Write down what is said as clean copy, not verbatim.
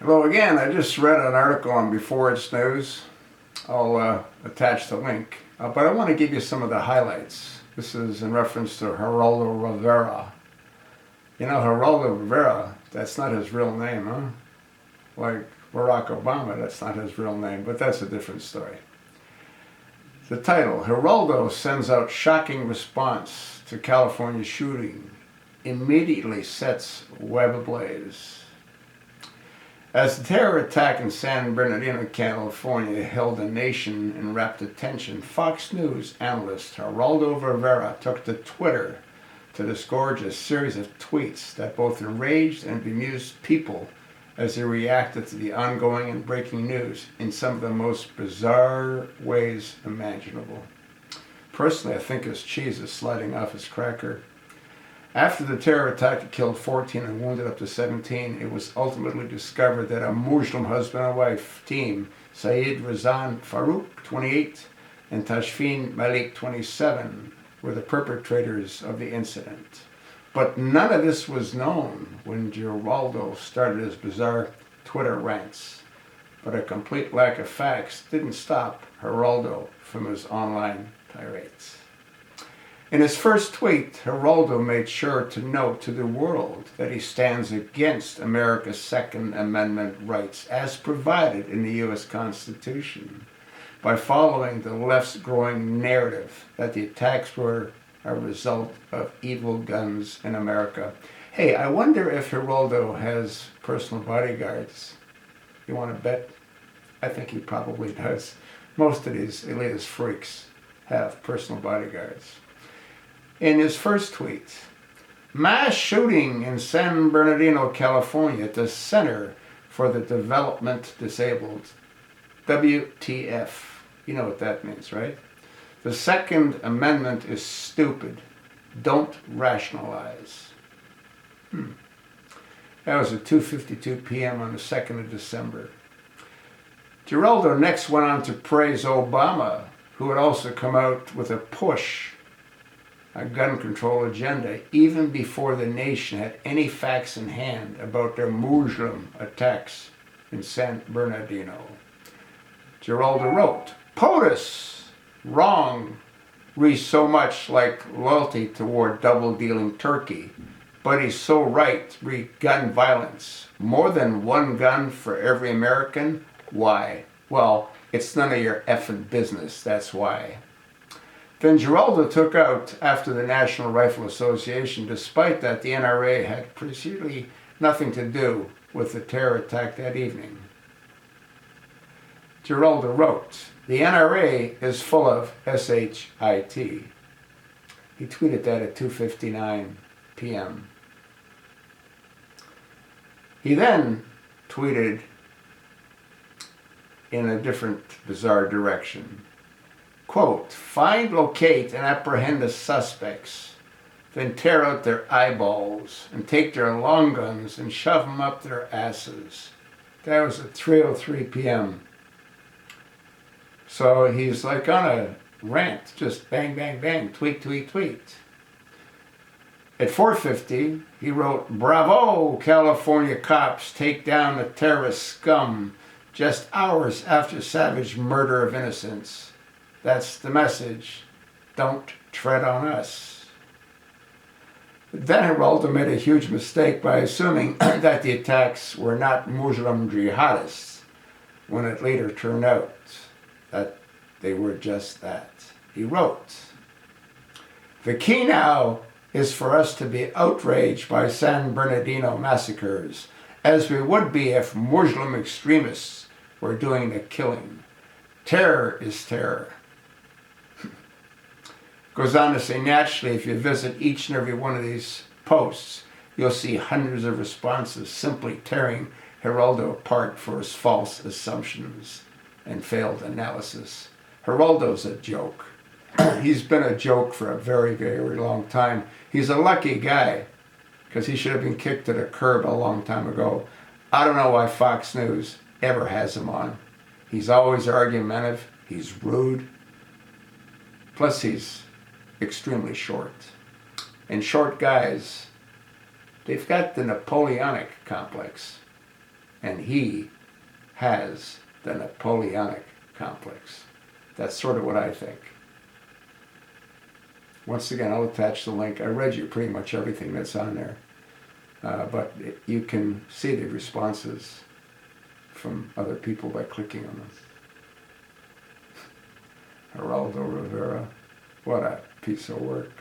Hello again. I just read an article on Before It's News. I'll attach the link. But I want to give you some of the highlights. This is in reference to Geraldo Rivera. You know, Geraldo Rivera, that's not his real name, huh? Like Barack Obama, that's not his real name, but that's a different story. The title, Geraldo sends out shocking response to California shooting, immediately sets web ablaze. As the terror attack in San Bernardino, California held the nation in rapt attention, Fox News analyst Geraldo Rivera took to Twitter to disgorge a series of tweets that both enraged and bemused people as they reacted to the ongoing and breaking news in some of the most bizarre ways imaginable. Personally, I think his cheese is sliding off his cracker. After the terror attack that killed 14 and wounded up to 17, it was ultimately discovered that a Muslim husband and wife team, Saeed Razan Farouk, 28, and Tashfeen Malik, 27, were the perpetrators of the incident. But none of this was known when Geraldo started his bizarre Twitter rants. But a complete lack of facts didn't stop Geraldo from his online tirades. In his first tweet, Geraldo made sure to note to the world that he stands against America's Second Amendment rights as provided in the U.S. Constitution by following the left's growing narrative that the attacks were a result of evil guns in America. Hey, I wonder if Geraldo has personal bodyguards. You want to bet? I think he probably does. Most of these elitist freaks have personal bodyguards. In his first tweet, mass shooting in San Bernardino, California at the Center for the Development Disabled. WTF. You know what that means, right? The Second Amendment is stupid. Don't rationalize. That was at 2:52 p.m. on the 2nd of December. Geraldo next went on to praise Obama, who had also come out with a gun control agenda, even before the nation had any facts in hand about their Muslim attacks in San Bernardino. Geraldo wrote, POTUS, wrong, reads so much like loyalty toward double-dealing Turkey, but he's so right, read gun violence. More than one gun for every American? Why? Well, it's none of your effing business, that's why. Then Geraldo took out after the National Rifle Association, despite that the NRA had precisely nothing to do with the terror attack that evening. Geraldo wrote, the NRA is full of SHIT. He tweeted that at 2:59 p.m. He then tweeted in a different bizarre direction. Quote, find, locate, and apprehend the suspects, then tear out their eyeballs and take their long guns and shove them up their asses. That was at 3:03 p.m. So he's like on a rant, just bang, bang, bang, tweet, tweet, tweet. At 4:50, he wrote, bravo, California cops take down the terrorist scum just hours after savage murder of innocents. That's the message. Don't tread on us. Then Geraldo made a huge mistake by assuming that the attacks were not Muslim jihadists, when it later turned out that they were just that. He wrote, the key now is for us to be outraged by San Bernardino massacres, as we would be if Muslim extremists were doing the killing. Terror is terror. Goes on to say, naturally, if you visit each and every one of these posts, you'll see hundreds of responses simply tearing Geraldo apart for his false assumptions and failed analysis. Geraldo's a joke. He's been a joke for a very, very long time. He's a lucky guy, because he should have been kicked to the curb a long time ago. I don't know why Fox News ever has him on. He's always argumentative. He's rude. Plus, he's extremely short. And short guys, they've got the Napoleonic complex. and he has the Napoleonic complex. That's sort of what I think. Once again, I'll attach the link. I read you pretty much everything that's on there, but you can see the responses from other people by clicking on them. Geraldo Rivera, what a piece of work.